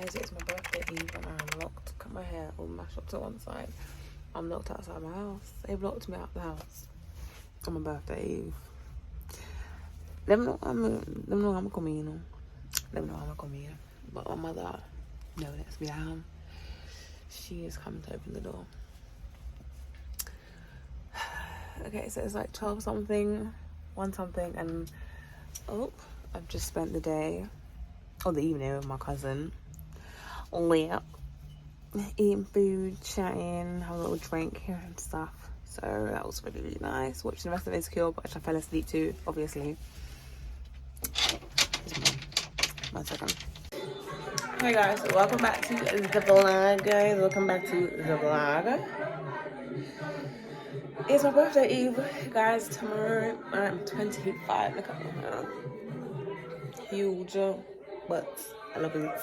guys, it's my birthday eve and I'm locked. Cut my hair all mashed up to one side. I'm locked outside my house. They've locked me out the house on my birthday eve. Them know I'm coming, you know. Them know I'm coming, but my mother no lets me down. She is coming to open the door. Okay, so it's like 12 something, 1 something, and I've just spent the day or the evening with my cousin. Lit, eating food, chatting, having a little drink here and stuff. So that was really, really nice. Watching the rest of Insecure, but I fell asleep too, obviously. 1 second. Hey guys, welcome back to the vlog, guys. Welcome back to the vlog. It's my birthday eve, guys. Tomorrow I'm 25. Look at my hair. Huge butts. I love it.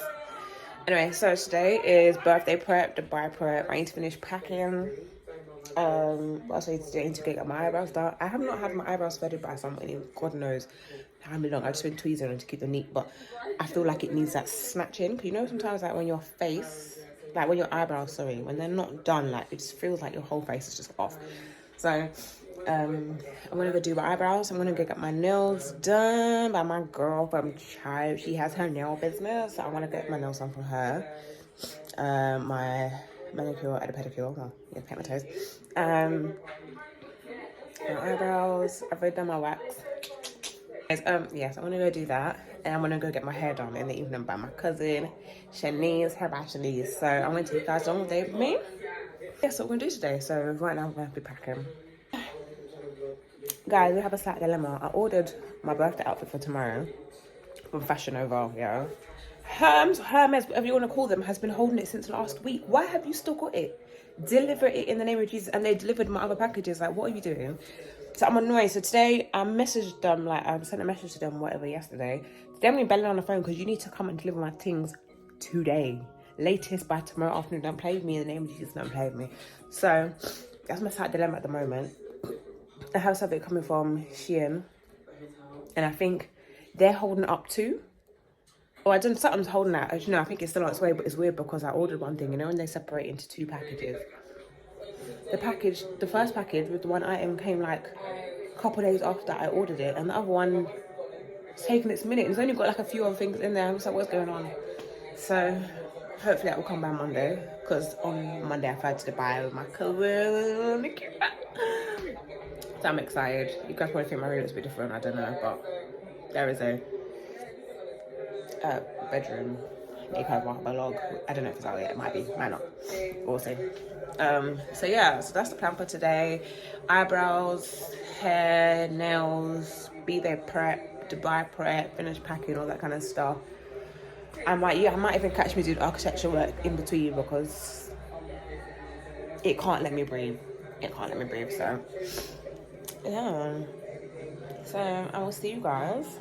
Anyway, so today is birthday prep, Dubai prep. I need to finish packing. What else I need to do? I need to get my eyebrows done. I have not had my eyebrows threaded by somebody, God knows how long. I've just been tweezing them to keep them neat, but I feel like it needs that snatching. You know, sometimes like when your face, like when your eyebrows, sorry, when they're not done, like it just feels like your whole face is just off. So I'm gonna go do my eyebrows. I'm gonna go get my nails done by my girl from Chardssxo. She has her nail business, so I want to get my nails done from her. My manicure and a pedicure. Well, yeah, paint my toes. My eyebrows. I've already done my wax. Yes, I'm gonna go do that, and I'm gonna go get my hair done in the evening by my cousin Shanice, hair by Shanice. So I'm gonna take you guys on the day with me. That's what we're gonna do today. So right now I'm gonna be packing. Guys, we have a slight dilemma. I ordered my birthday outfit for tomorrow from Fashion Nova, yeah. Hermes, whatever you want to call them, has been holding it since last week. Why have you still got it? Deliver it in the name of Jesus. And they delivered my other packages. Like, what are you doing? So I'm annoyed. So today I messaged them, like I sent a message to them, whatever, yesterday. Today I'm going to be belling on the phone because you need to come and deliver my things today. Latest by tomorrow afternoon. Don't play with me in the name of Jesus. Don't play with me. So that's my slight dilemma at the moment. I have something coming from Shein, and I think they're holding it up too. Or I don't know, something's holding that. As you know, I think it's still on its way, but it's weird because I ordered one thing, you know, and they separate into 2 packages. The first package with the 1 item came like a couple of days after I ordered it, and the other one it's taken its minute. It's only got like a few other things in there. I'm just like, what's going on? So hopefully that will come by Monday, because on Monday I fly to Dubai with my cousin. So I'm excited. You guys probably think my room looks a bit different, I don't know, but there is a bedroom vlog. I don't know if it's out yet, it might be, might not. We'll see. So yeah, so that's the plan for today. Eyebrows, hair, nails, be there prep, Dubai prep, finish packing, all that kind of stuff. I might even catch me doing architecture work in between because it can't let me breathe. So yeah. So I will see you guys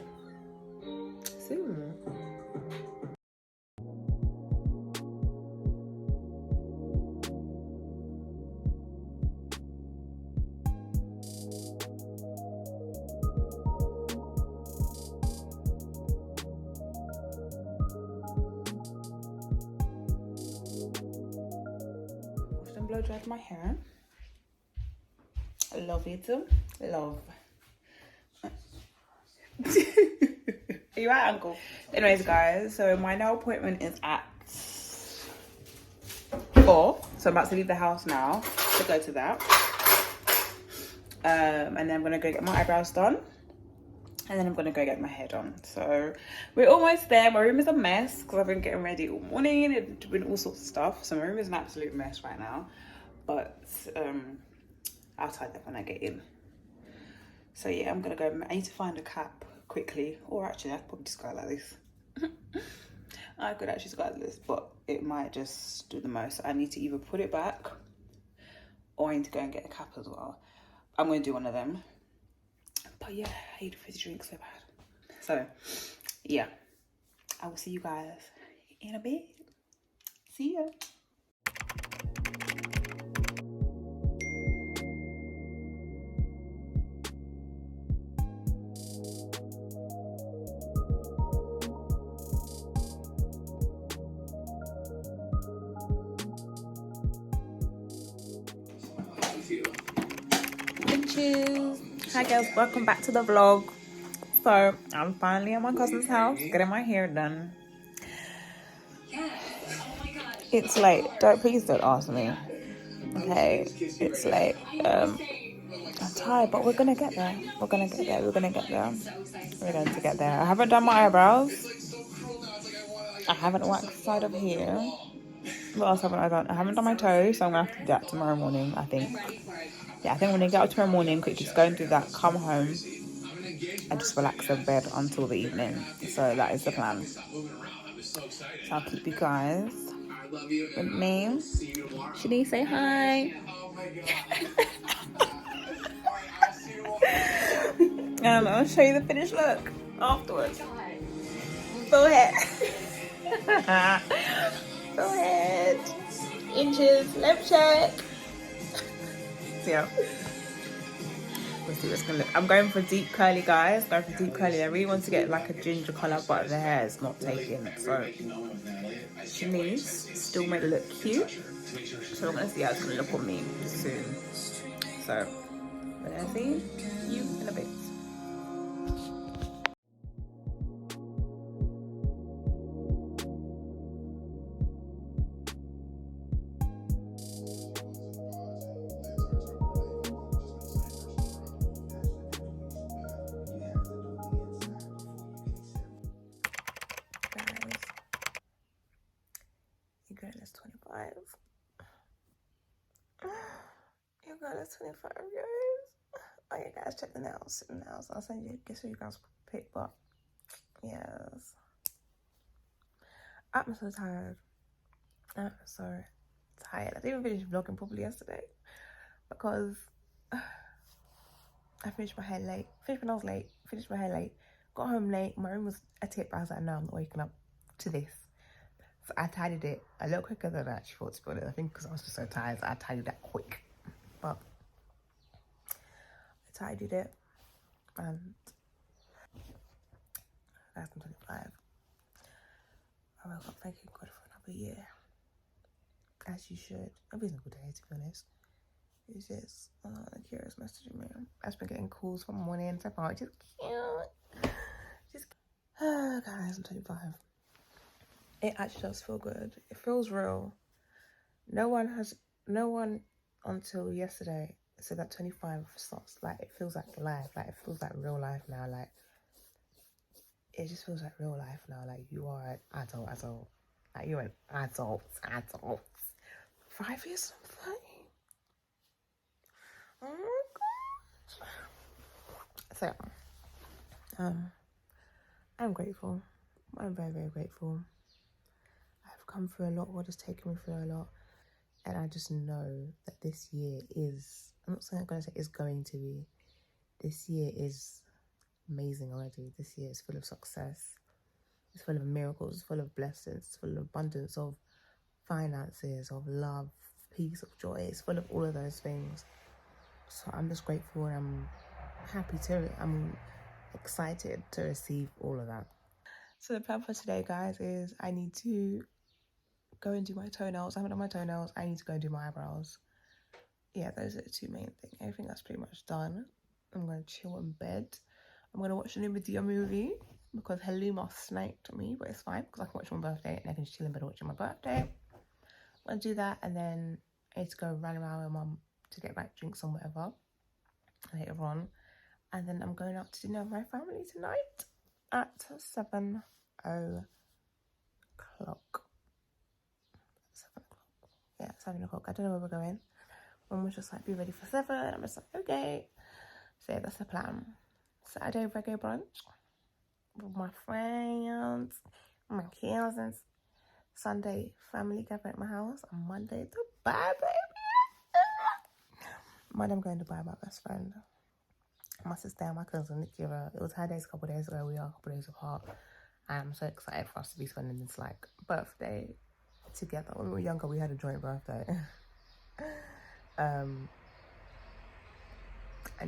soon. Washed and blow dried my hair. I love it. Love. Are you right, uncle? Anyways, guys, so my nail appointment is at 4. So I'm about to leave the house now to go to that. And then I'm gonna go get my eyebrows done. And then I'm gonna go get my hair done. So we're almost there. My room is a mess because I've been getting ready all morning and doing all sorts of stuff. So my room is an absolute mess right now. But I'll tidy that when I get in. So yeah, I'm gonna go. I need to find a cap quickly, or actually I could probably just go like this. I could actually just go like this, but it might just do the most. I need to either put it back or I need to go and get a cap as well. I'm gonna do one of them. But yeah, I hate fizzy drinks so bad. So yeah, I will see you guys in a bit. See ya. Inches. Hi girls, welcome back to the vlog. So I'm finally at my cousin's house getting my hair done. It's late. Please don't ask me. Okay, it's late. I'm tired, but we're gonna get there. We're going to get there. I haven't done my eyebrows. I haven't waxed the side of here. What else haven't I done? I haven't done my toes, so I'm gonna have to do that tomorrow morning, I think. Yeah, I think when I get up tomorrow morning, quickly just go and do that, come home, and just relax in bed until the evening. So that is the plan. So I'll keep you guys with me. Shanice, say hi. And I'll show you the finished look afterwards. Forehead. Forehead. Inches. Lip check. Yeah. We'll see what's gonna look. I'm going for deep curly, guys. Going for deep curly. I really want to get like a ginger colour, but the hair is not taking. So Shanice still made it look cute. So I'm gonna see how it's gonna look on me soon. So we're gonna see you in a bit. Guys, your girl is 25. Your girl is 25, guys. Oh yeah, guys, check the nails. I'll send you. Guess what you guys pick, but yes. I'm so tired. I'm so tired. I didn't even finish vlogging properly yesterday because I finished my hair late. Finished my nails late. Finished my hair late. Got home late. My room was a tip. I was like, no, I'm not waking up to this. So I tidied it a little quicker than I actually thought, to be honest. I think because I was just so tired, so I tidied that quick. But I tidied it, and that's 25. I woke up thanking God for another year, as you should. Every single day, to be honest. It's just, the curious messaging me. I've been getting calls from morning to night. Just cute. Guys, I'm 25. It actually does feel good. It feels real. No one until yesterday said that 25 starts, like, it feels like life. Like, it feels like real life now. Like, it just feels like real life now. Like, you are an adult. Like, you're an adult. 5 years from 30. Oh my gosh. So, I'm grateful. I'm very, very grateful. I've come through a lot. God has taken me through a lot. And I just know that this year is, I'm not saying I'm going to say it's going to be. This year is amazing already. This year is full of success. It's full of miracles. It's full of blessings. It's full of abundance of finances, of love, peace, of joy. It's full of all of those things. So I'm just grateful, and I'm excited to receive all of that. So the plan for today, guys, is I need to go and do my toenails. I haven't done my toenails. I need to go and do my eyebrows. Yeah, those are the two main things. Everything that's pretty much done. I'm going to chill in bed. I'm going to watch a new Medea movie because Halima sniped me, but it's fine because I can watch my birthday and I can just chill in bed watching my birthday. I'm going to do that, and then I need to go run around with Mum to get like drinks and whatever later on. And then I'm going out to dinner with my family tonight at 7 o'clock. 7 o'clock. Yeah, 7 o'clock. I don't know where we're going. Mum was just like, be ready for 7. I'm just like, okay. So yeah, that's the plan. Saturday, reggae brunch with my friends, my cousins. Sunday, family gathering at my house. And Monday, Dubai, baby. Monday, I'm going to Dubai with my best friend. My sister and my cousin, Nikki, it was her days a couple of days ago. We are a couple of days apart. And I'm so excited for us to be spending this like birthday together. When we were younger, we had a joint birthday. And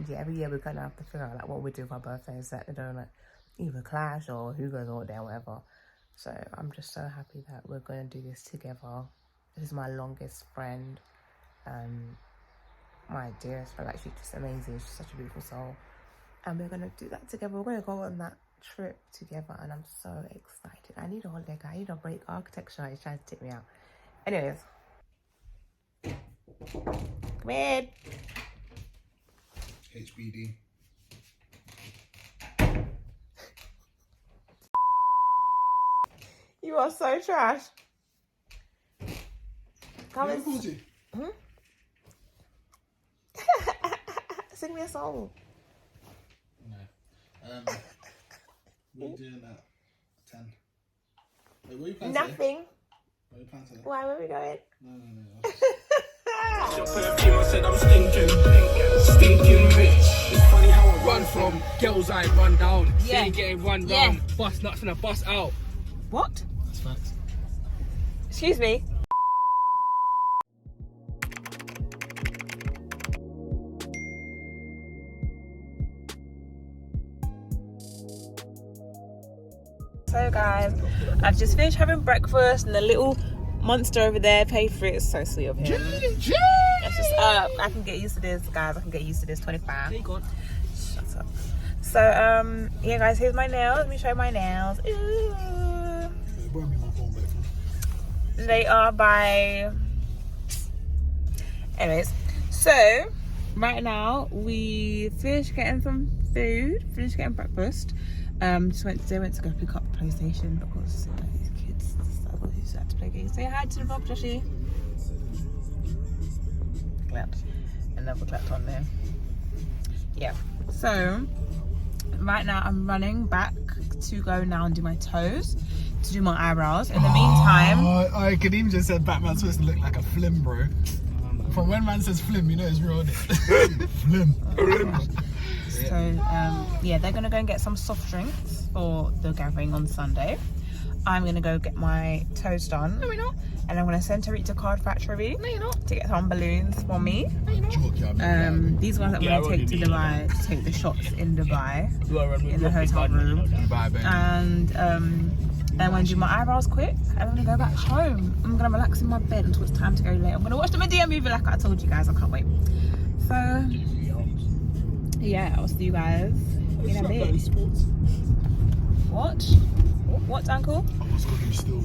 yeah, every year we're gonna have to figure out like what we do for our birthdays, that they don't like either clash or who goes on there, whatever. So I'm just so happy that we're gonna do this together. This is my longest friend. my dearest friend. Like, she's just amazing. She's such a beautiful soul. And we're gonna do that together. We're gonna go on that trip together, and I'm so excited. I need a holiday, guy. I need a break. Architecture is trying to take me out. Anyways, come in. HBD. You are so trash. Come and sing me a song. No. What are you doing at 10? Wait, what are you planning Nothing. Today? What are you planning today? Why were we going? No. Your perfume, I said I'm stinking rich. It's funny how I run from girls I run down. Yeah. They getting run down. Bust nuts and I bust out. What? That's facts. Excuse me. So guys, I've just finished having breakfast and the little monster over there paid for it. It's so sweet of him. It's just I can get used to this, guys. I can get used to this. 25. Shut up. So yeah guys, here's my nails. Let me show you my nails. Ooh. They are by, anyways, so right now we finished getting some food, finished getting breakfast. Just went to go pick up the PlayStation because these kids who had to play games. Say hi to the vlog, Joshie. Clapped. Another clapped on there. Yeah. So right now I'm running back to go now and do my toes, to do my eyebrows. In the meantime, I Kadeem just said Batman's supposed to look like a flim, bro. From when man says flim, you know it's real. Flim. so yeah, they're gonna go and get some soft drinks for the gathering on Sunday. I'm gonna go get my toes done. No, we're not. And I'm gonna send Tariq to Card Factory. No, you're not. To get some balloons for me. No, you're not. These ones I'm gonna take to Dubai, to take the shots in Dubai, in the hotel room. And I'm gonna do my eyebrows quick. And I'm gonna go back home. I'm gonna relax in my bed until it's time to go late. I'm gonna watch the Medea movie like I told you guys. I can't wait. So yeah, I'll see you guys in a bit. What? What, uncle? I was cooking still.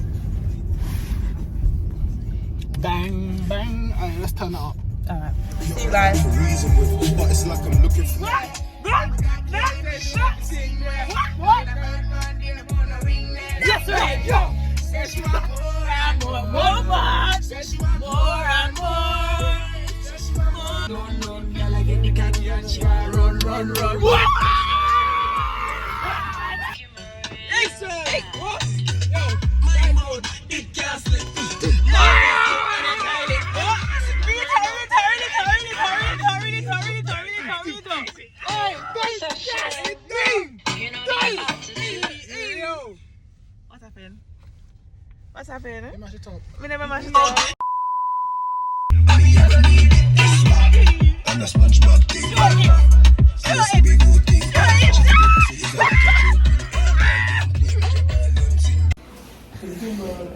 Bang, bang. Alright, let's turn it up. Alright. See you guys. But it's like I'm looking for Yes, right. Yo. More and more. What's happening? Mash it up. We never mash it up. I'm the SpongeBob thing. That's the big old thing.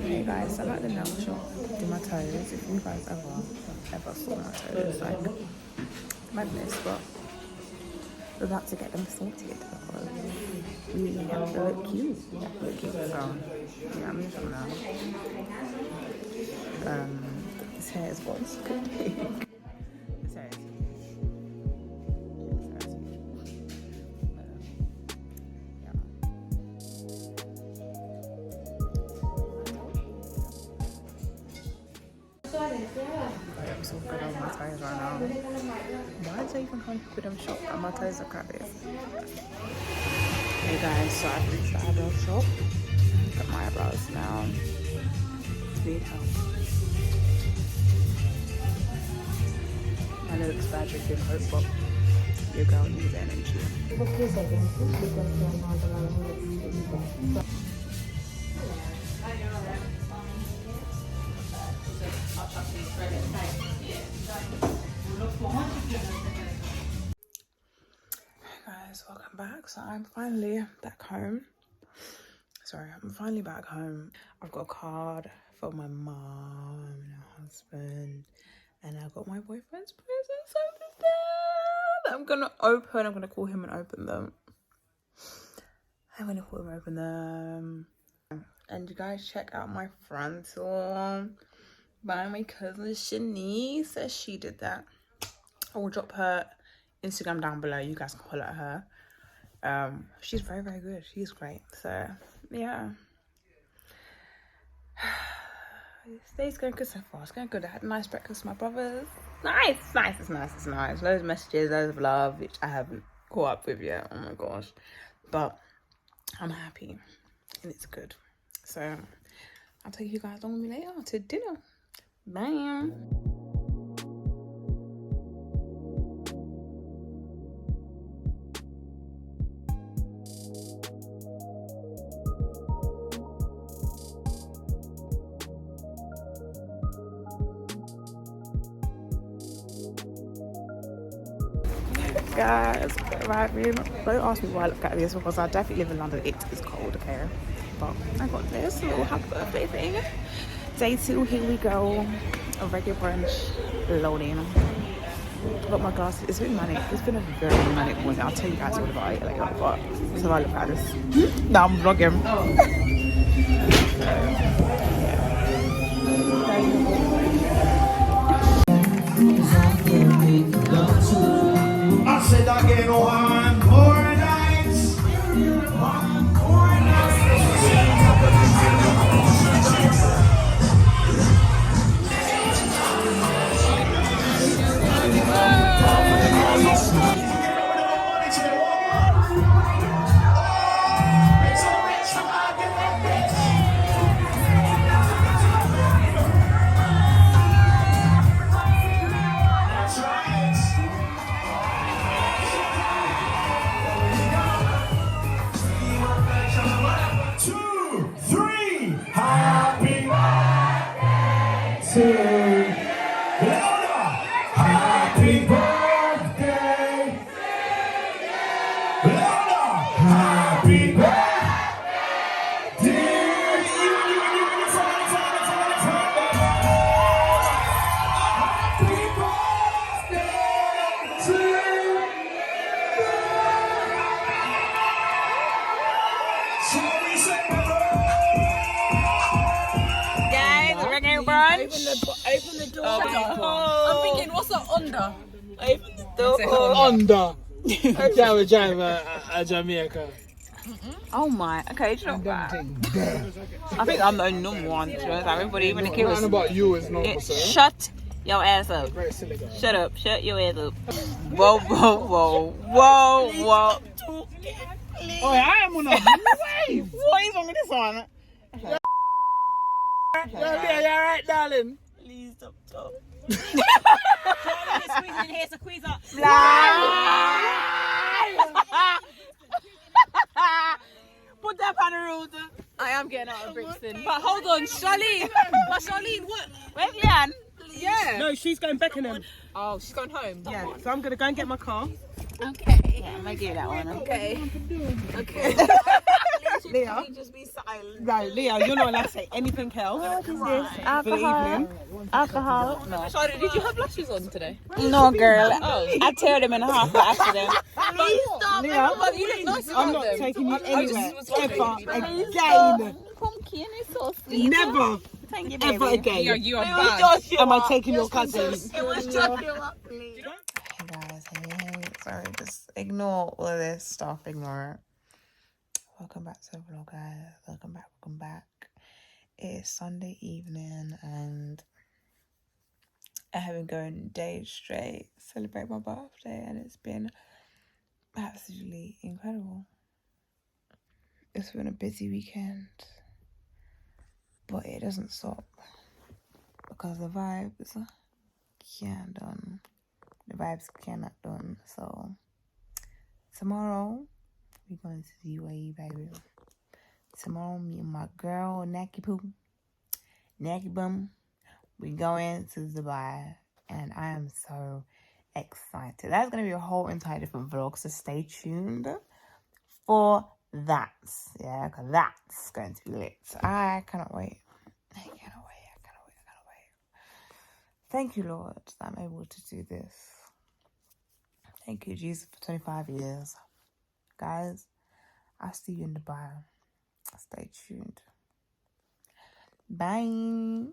Hey guys, I'm at the nail shop doing my toes. If you guys ever saw my toes, like madness, but we're about to get them sorted because we have to look cute. We have to look cute. So yeah, I'm in the shop now. This hair is what's good. This hair is I'm so good on my toes right now. Why is it even come with them shop and my toes are crabby? Hey guys, so I've reached the eyebrow shop. Got my eyebrows now. Need help. I know it's bad drinking hope, but your girl needs energy. Guys, welcome back. So I'm finally back home. I'm finally back home. I've got a card for my mom and her husband And I got my boyfriend's presents over there that I'm gonna open. I'm gonna call him and open them. I'm gonna call him and open them. And you guys check out my frontal by my cousin Shanice. Says she did that. I will drop her Instagram down below. You guys can follow her. She's very, very good. She's great. So yeah. This day's going good so far. It's going good. I had a nice breakfast with my brothers. Nice. Loads of messages, loads of love, which I haven't caught up with yet. Oh my gosh. But I'm happy and it's good. So I'll take you guys along with me later to dinner. Bye. Guys, right, don't ask me why I look at this because I definitely live in London. It is cold, okay? But I got this little happy birthday thing. Day 2, here we go. A Reggae brunch loading. Got my glasses. It's been manic. It's been a very manic morning. I'll tell you guys all about it later. But so I look at this. Now I'm vlogging. I said again, one more night. One more night. Happy birthday. Happy birthday. Guys, Reggae brunch. Open the door. I'm thinking, what's the under? Open the door. Under. Jamaica. Oh my. Okay, do you know what? I think I'm the only normal one. To be honest. Everybody, even the kids. Nothing about you is normal, sir. Shut your ass up. Very silly guy. Shut up. Shut your ass up. Whoa, whoa, whoa, whoa, whoa. Oh, I am on a wave. What is wrong with this one? Yeah, you're right, darling. Please stop talking. Squeeze in here, so squeeze up. Put that on the road. I am getting out of Brixton. But hold on, Charlene. But Charlene, what? Where's Leanne? Yeah. No, she's going Beckenham. Oh, she's going home. Yeah, so I'm going to go and get my car. Okay. Yeah, I might give you that one. Okay. Okay. Leah. Just be silent. Right, Leah, you're not allowed to say anything else. What is this? For the evening. Alcohol? No. Charlene, did you have lashes on today? No, girl. Oh. I tear them in half by accident. Please stop. Leah, But you look nice I'm without not them. taking you I just anywhere was ever wondering. again. Pumpkin is so sweet. Never, Thank you, ever baby. Yeah, again. you are bad. Am I taking your cousins? Hey guys, hey. Sorry, just ignore all of this stuff. Ignore it. Welcome back to the vlog, guys. Welcome back. It is Sunday evening and I have been going days straight to celebrate my birthday and it's been absolutely incredible. It's been a busy weekend, but it doesn't stop because the vibes can't done. The vibes cannot done. So tomorrow we're going to the UAE, baby. Tomorrow me and my girl Naki Bum, we going to Dubai and I am so excited. That's gonna be a whole entire different vlog, so stay tuned for that. Yeah, because that's going to be lit. I cannot wait. Thank you, Lord, that I'm able to do this. Thank you, Jesus, for 25 years. Guys, I'll see you in Dubai. Stay tuned. Bye.